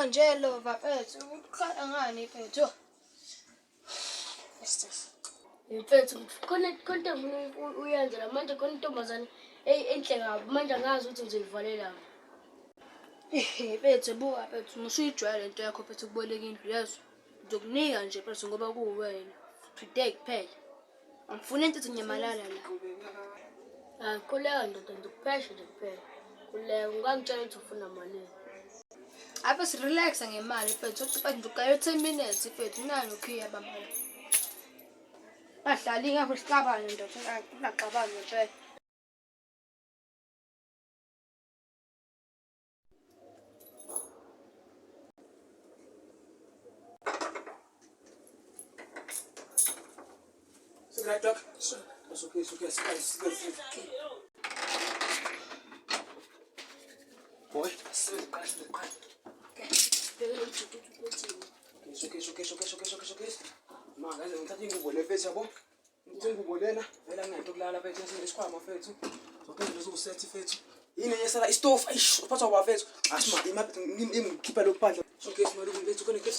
Ngelo bafethu ukukhala ngani mfethu? Mfethu khona uyenza la manje khona intombazane enhle kabi manje angazi ukuthi ngizoyivalela. Mfethu buka mfethu musuyijwayele lento yakho mfethu ukuboleka indlu yazo. Ngizokunika nje mfethu ngoba kuwena. Today kuphela. Angifuni into nyamalala la. Khuleka ndoda ngikupheshe nje kuphela. Khuleka ungangitshela ukuthi ufuna malini. Apha si-relax ngemali mfethu. Mfethu ugayo 10 minutes mfethu. Nani ukhiya bamala. Bahlali ngapho sixabane ndoda. Ungaxabani mfethu. Right, Doc? Sure. It's okay, it's okay. It's okay. Boy, it's okay. Ma, guys, ngithatha ingubo le mfethu yabo. Ngithatha ingubo lena, vela ngento kulala mfethu esikhwama mfethu. Zophela uzosethi mfethu. Yini yesala istove, ayish, uphathwa bafethu. Asima, ngikhipha lo phandle. Okay, simali kumfethu khona ke.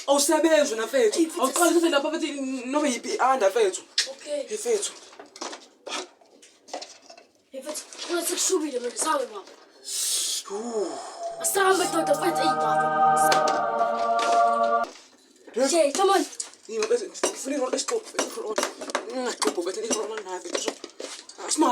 Awusebenza na mfethu. Awuqala ukuthi lapha mfethu noma yipi anda mfethu. Okay. Hey mfethu. Mfethu, kuna sikushubile manje sawe baba. Asamba ndoda mfethu baba. Jay, come on. Yini mfethu, ngifuna iroll stop. Ngaqopha mfethu iroll manje mfethu. Asima.